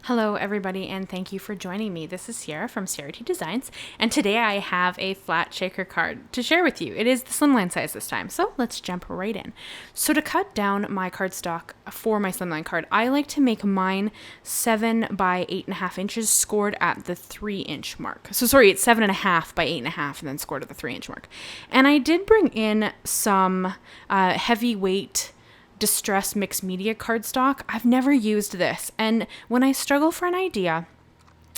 Hello everybody, and thank you for joining me. This is Sierra from Sierra T Designs, and today I have a flat shaker card to share with you. It is the Slimline size this time, so let's jump right in. So to cut down my cardstock for my Slimline card, I like to make mine 7 by 8.5 inches, scored at the 3-inch mark. So sorry, it's 7.5 by 8.5 and then scored at the 3-inch mark. And I did bring in some heavyweight distress mixed media cardstock. I've never used this, and when I struggle for an idea,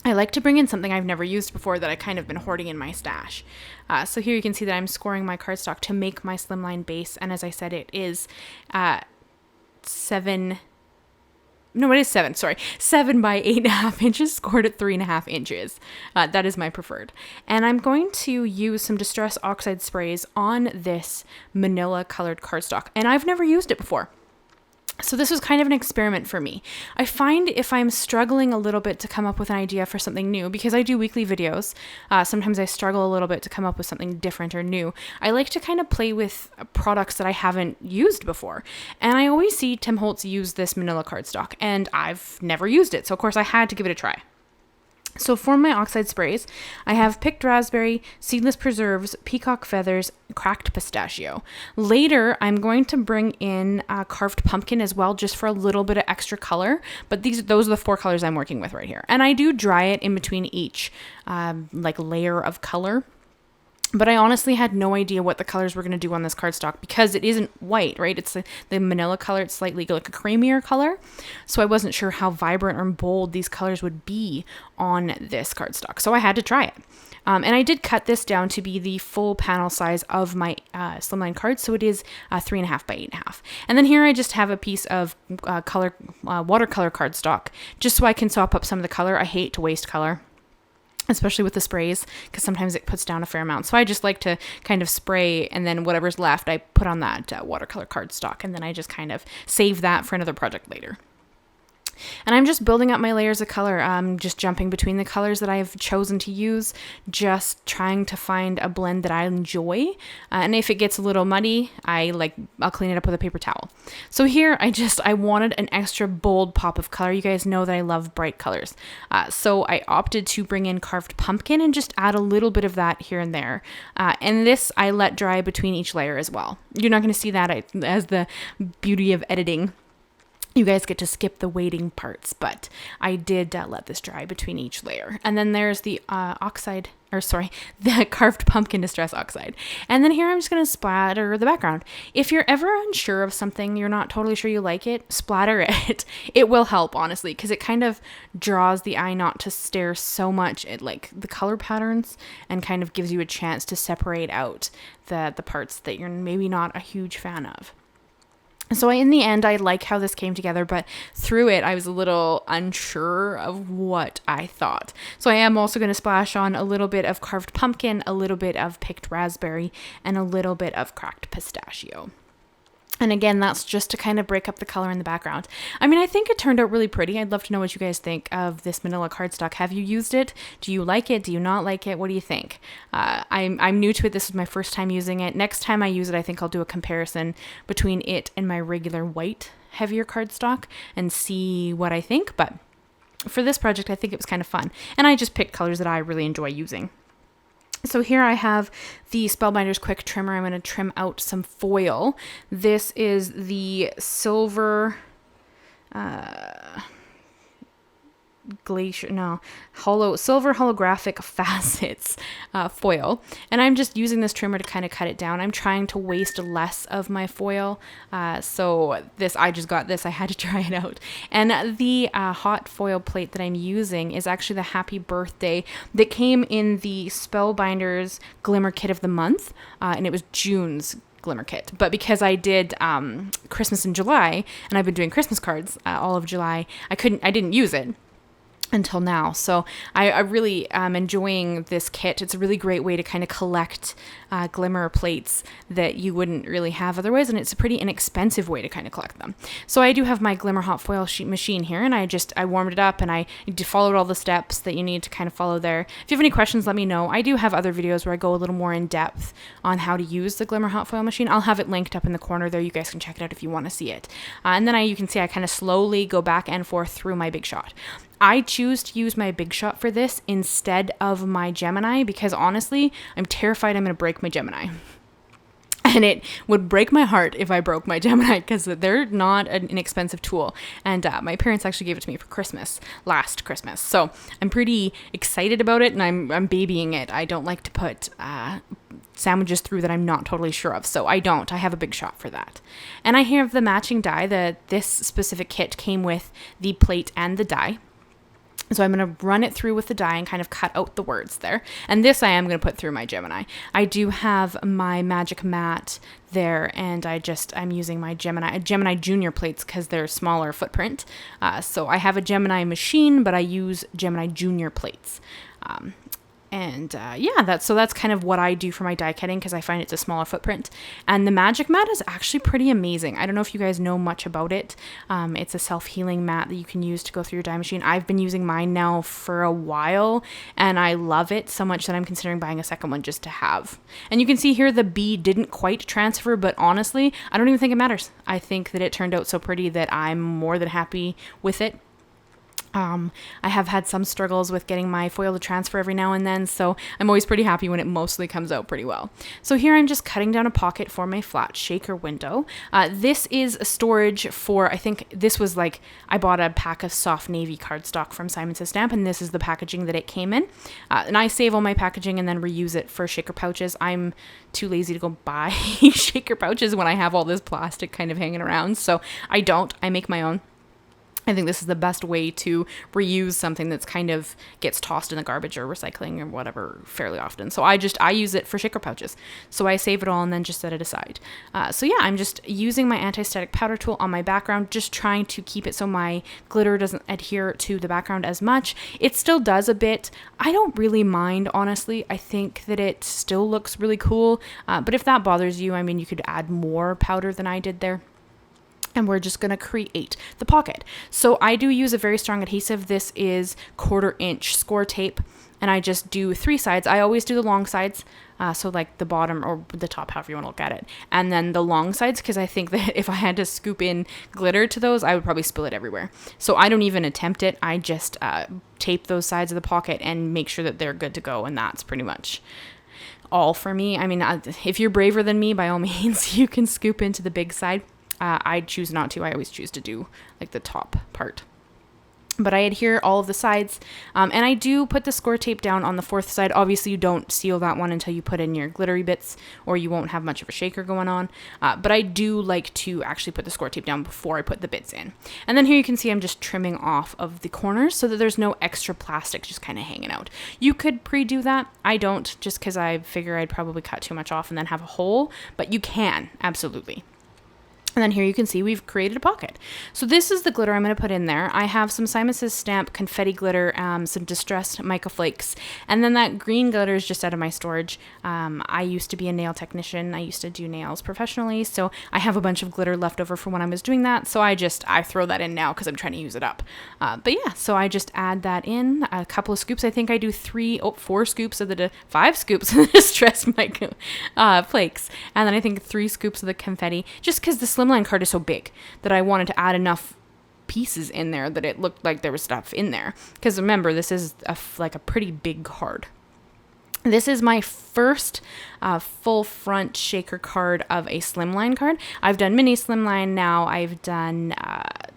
I like to bring in something I've never used before that I kind of been hoarding in my stash. So here you can see that I'm scoring my cardstock to make my Slimline base, and as I said, it is 7 by 8.5 inches, scored at 3.5 inches. That is my preferred. And I'm going to use some Distress Oxide sprays on this manila colored cardstock. And I've never used it before. So this was kind of an experiment for me. I find if I'm struggling a little bit to come up with an idea for something new, because I do weekly videos, sometimes I struggle a little bit to come up with something different or new. I like to kind of play with products that I haven't used before. And I always see Tim Holtz use this manila cardstock, and I've never used it. So of course I had to give it a try. So for my Oxide sprays, I have picked raspberry, seedless preserves, peacock feathers, cracked pistachio. Later, I'm going to bring in carved pumpkin as well, just for a little bit of extra color. But those are the 4 colors I'm working with right here. And I do dry it in between each layer of color. But I honestly had no idea what the colors were going to do on this cardstock because it isn't white, right? It's the manila color. It's slightly like a creamier color. So I wasn't sure how vibrant or bold these colors would be on this cardstock. So I had to try it. And I did cut this down to be the full panel size of my Slimline card. So it is 3.5 by 8.5. And then here I just have a piece of watercolor cardstock just so I can swap up some of the color. I hate to waste color, especially with the sprays, because sometimes it puts down a fair amount. So I just like to kind of spray, and then whatever's left, I put on that watercolor cardstock, and then I just kind of save that for another project later. And I'm just building up my layers of color. I'm just jumping between the colors that I've chosen to use, just trying to find a blend that I enjoy. And if it gets a little muddy, I'll clean it up with a paper towel. So here I wanted an extra bold pop of color. You guys know that I love bright colors. So I opted to bring in carved pumpkin and just add a little bit of that here and there. And this I let dry between each layer as well. You're not going to see that as the beauty of editing. You guys get to skip the waiting parts, but I did let this dry between each layer. And then there's the the carved pumpkin Distress Oxide. And then here I'm just going to splatter the background. If you're ever unsure of something, you're not totally sure you like it, splatter it. It will help, honestly, because it kind of draws the eye not to stare so much at the color patterns and kind of gives you a chance to separate out the parts that you're maybe not a huge fan of. So in the end, I like how this came together, but through it, I was a little unsure of what I thought. So I am also going to splash on a little bit of carved pumpkin, a little bit of picked raspberry, and a little bit of cracked pistachio. And again, that's just to kind of break up the color in the background. I mean, I think it turned out really pretty. I'd love to know what you guys think of this manila cardstock. Have you used it? Do you like it? Do you not like it? What do you think? I'm new to it. This is my first time using it. Next time I use it, I think I'll do a comparison between it and my regular white, heavier cardstock and see what I think. But for this project, I think it was kind of fun. And I just picked colors that I really enjoy using. So here I have the SpellBinders Quick Trimmer. I'm going to trim out some foil. This is the silver Glacier, silver holographic facets foil. And I'm just using this trimmer to kind of cut it down. I'm trying to waste less of my foil. So I just got this. I had to try it out. And the hot foil plate that I'm using is actually the Happy Birthday that came in the SpellBinders Glimmer Kit of the Month. And it was June's Glimmer Kit. But because I did Christmas in July, and I've been doing Christmas cards all of July, I didn't use it until now. So I really am enjoying this kit. It's a really great way to kind of collect glimmer plates that you wouldn't really have otherwise, and it's a pretty inexpensive way to kind of collect them. So I do have my Glimmer hot foil sheet machine here, and I warmed it up, and I followed all the steps that you need to kind of follow there. If you have any questions, let me know. I do have other videos where I go a little more in depth on how to use the Glimmer hot foil machine. I'll have it linked up in the corner there. You guys can check it out if you want to see it. And then you can see I kind of slowly go back and forth through my big shot. I choose to use my Big Shot for this instead of my Gemini because honestly, I'm terrified I'm going to break my Gemini. And it would break my heart if I broke my Gemini because they're not an inexpensive tool. And my parents actually gave it to me for Christmas, last Christmas. So I'm pretty excited about it and I'm babying it. I don't like to put sandwiches through that I'm not totally sure of. So I have a Big Shot for that. And I have the matching die. This specific kit came with the plate and the die. So I'm going to run it through with the die and kind of cut out the words there. And this I am going to put through my Gemini. I do have my Magic Mat there, and I'm using my Gemini Junior plates because they're smaller footprint. So I have a Gemini machine, but I use Gemini Junior plates. That's kind of what I do for my die cutting because I find it's a smaller footprint. And the Magic Mat is actually pretty amazing. I don't know if you guys know much about it. It's a self-healing mat that you can use to go through your die machine. I've been using mine now for a while and I love it so much that I'm considering buying a second one just to have. And you can see here the B didn't quite transfer, but honestly, I don't even think it matters. I think that it turned out so pretty that I'm more than happy with it. I have had some struggles with getting my foil to transfer every now and then, so I'm always pretty happy when it mostly comes out pretty well. So here I'm just cutting down a pocket for my flat shaker window. This is a storage for, I think this was like, I bought a pack of soft navy cardstock from Simon Says Stamp, and this is the packaging that it came in. And I save all my packaging and then reuse it for shaker pouches. I'm too lazy to go buy shaker pouches when I have all this plastic kind of hanging around, so I don't. I make my own. I think this is the best way to reuse something that's kind of gets tossed in the garbage or recycling or whatever fairly often. So I use it for shaker pouches. So I save it all and then just set it aside. I'm just using my anti-static powder tool on my background, just trying to keep it so my glitter doesn't adhere to the background as much. It still does a bit. I don't really mind, honestly. I think that it still looks really cool. But if that bothers you, I mean, you could add more powder than I did there. And we're just going to create the pocket. So I do use a very strong adhesive. This is 1/4 inch score tape, and I just do 3 sides. I always do the long sides, so like the bottom or the top, however you want to look at it, and then the long sides, because I think that if I had to scoop in glitter to those, I would probably spill it everywhere. So I don't even attempt it. I just tape those sides of the pocket and make sure that they're good to go, and that's pretty much all for me. I mean, if you're braver than me, by all means, you can scoop into the big side. I choose not to. I always choose to do like the top part. But I adhere all of the sides, and I do put the score tape down on the 4th side. Obviously, you don't seal that one until you put in your glittery bits, or you won't have much of a shaker going on. But I do like to actually put the score tape down before I put the bits in. And then here you can see I'm just trimming off of the corners so that there's no extra plastic just kind of hanging out. You could pre-do that. I don't, just because I figure I'd probably cut too much off and then have a hole, but you can, absolutely. And then here you can see we've created a pocket. So this is the glitter I'm going to put in there. I have some Simon Says Stamp confetti glitter, some distressed mica flakes, and then that green glitter is just out of my storage. I used to be a nail technician. I used to do nails professionally, so I have a bunch of glitter left over from when I was doing that. So I throw that in now because I'm trying to use it up. So I just add that in, a couple of scoops. I think I do 4 scoops of 5 scoops of the distressed mica flakes, and then I think 3 scoops of the confetti, just because the Slimline card is so big that I wanted to add enough pieces in there that it looked like there was stuff in there. Because remember, this is a pretty big card. This is my first full front shaker card of a Slimline card. I've done mini Slimline now. I've done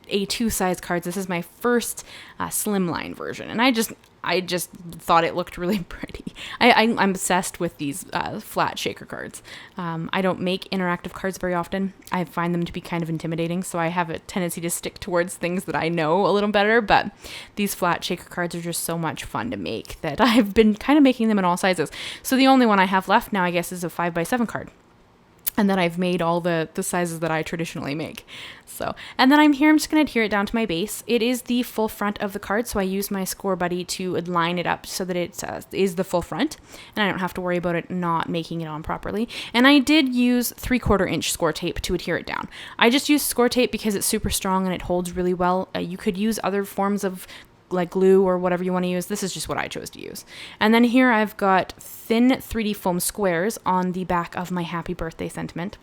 A2 size cards. This is my first Slimline version, and I just thought it looked really pretty. I'm obsessed with these flat shaker cards. I don't make interactive cards very often. I find them to be kind of intimidating, so I have a tendency to stick towards things that I know a little better, but these flat shaker cards are just so much fun to make that I've been kind of making them in all sizes. So the only one I have left now, I guess, is a 5x7 card. And then I've made all the sizes that I traditionally make. And then I'm just going to adhere it down to my base. It is the full front of the card, so I use my Score Buddy to line it up so that it is the full front, and I don't have to worry about it not making it on properly. And I did use 3/4 inch score tape to adhere it down. I just used score tape because it's super strong and it holds really well. You could use other forms of like glue or whatever you want to use. This is just what I chose to use. And then here I've got thin 3D foam squares on the back of my Happy Birthday sentiment.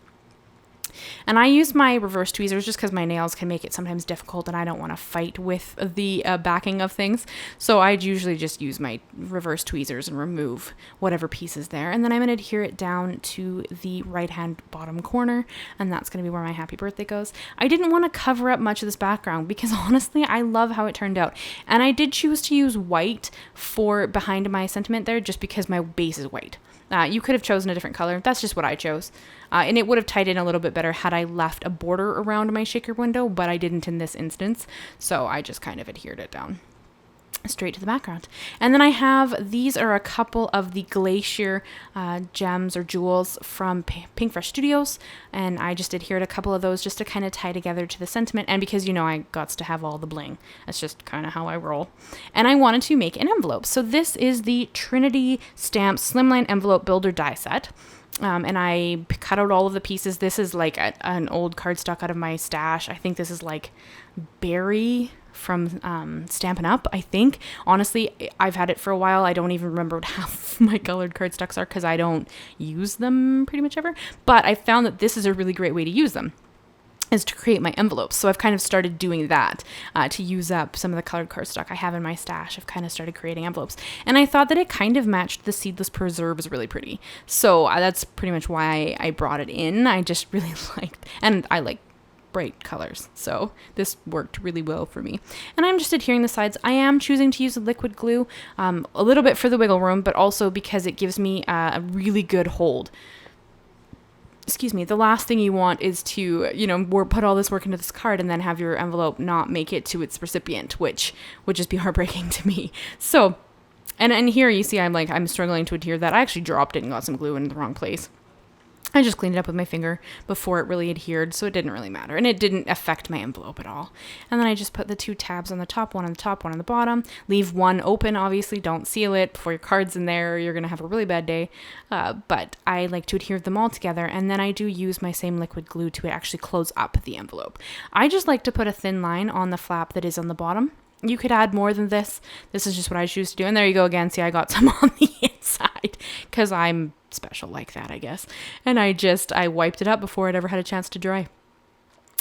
And I use my reverse tweezers just because my nails can make it sometimes difficult and I don't want to fight with the backing of things. So I usually just use my reverse tweezers and remove whatever piece is there. And then I'm going to adhere it down to the right hand bottom corner, and that's going to be where my happy birthday goes. I didn't want to cover up much of this background because honestly, I love how it turned out. And I did choose to use white for behind my sentiment there just because my base is white. You could have chosen a different color. That's just what I chose. And it would have tied in a little bit better had I left a border around my shaker window, but I didn't in this instance. So I just kind of adhered it down straight to the background. And then I have, these are a couple of the Glacier gems or jewels from Pink Fresh Studios. And I just adhered a couple of those just to kind of tie together to the sentiment. And because, you know, I got to have all the bling. That's just kind of how I roll. And I wanted to make an envelope. So this is the Trinity Stamp Slimline Envelope Builder Die Set. And I cut out all of the pieces. This is like an old cardstock out of my stash. I think this is like Berry from Stampin' Up, I think. Honestly, I've had it for a while. I don't even remember what half my colored cardstocks are because I don't use them pretty much ever. But I found that this is a really great way to use them, is to create my envelopes. So I've kind of started doing that to use up some of the colored cardstock I have in my stash. I've kind of started creating envelopes. And I thought that it kind of matched the Seedless Preserves really pretty. So that's pretty much why I brought it in. I just really liked, and I like bright colors. So this worked really well for me. And I'm just adhering the sides. I am choosing to use a liquid glue a little bit for the wiggle room, but also because it gives me a really good hold. Excuse me, the last thing you want is to, you know, put all this work into this card and then have your envelope not make it to its recipient, which would just be heartbreaking to me. So, and here you see I'm struggling to adhere that. I actually dropped it and got some glue in the wrong place. I just cleaned it up with my finger before it really adhered, so it didn't really matter. And it didn't affect my envelope at all. And then I just put the two tabs on the top, one on the top, one on the bottom. Leave one open, obviously. Don't seal it before your card's in there, or you're going to have a really bad day. But I like to adhere them all together, and then I do use my same liquid glue to actually close up the envelope. I just like to put a thin line on the flap that is on the bottom. You could add more than this. This is just what I choose to do. And there you go again. See, I got some on the inside because I'm special like that, I guess. And I wiped it up before it ever had a chance to dry.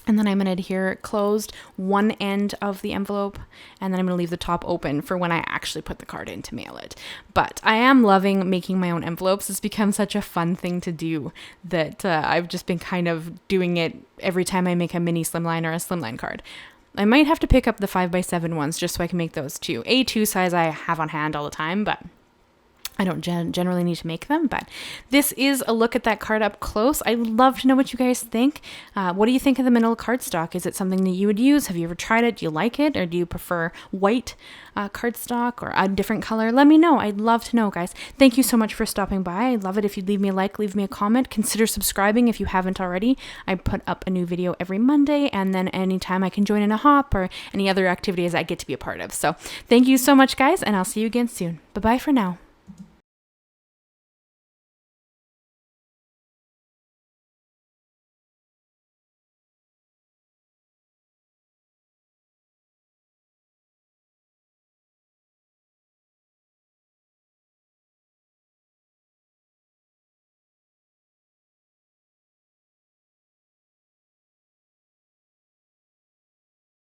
And then I'm going to adhere it closed one end of the envelope, and then I'm going to leave the top open for when I actually put the card in to mail it. But I am loving making my own envelopes. It's become such a fun thing to do that I've just been kind of doing it every time I make a mini Slimline or a Slimline card. I might have to pick up the 5x7 ones just so I can make those too. A2 size I have on hand all the time, but I don't generally need to make them. But this is a look at that card up close. I'd love to know what you guys think. What do you think of the manila cardstock? Is it something that you would use? Have you ever tried it? Do you like it? Or do you prefer white cardstock or a different color? Let me know. I'd love to know, guys. Thank you so much for stopping by. I'd love it if you'd leave me a like, leave me a comment. Consider subscribing if you haven't already. I put up a new video every Monday, and then anytime I can join in a hop or any other activities I get to be a part of. So thank you so much, guys, and I'll see you again soon. Bye-bye for now.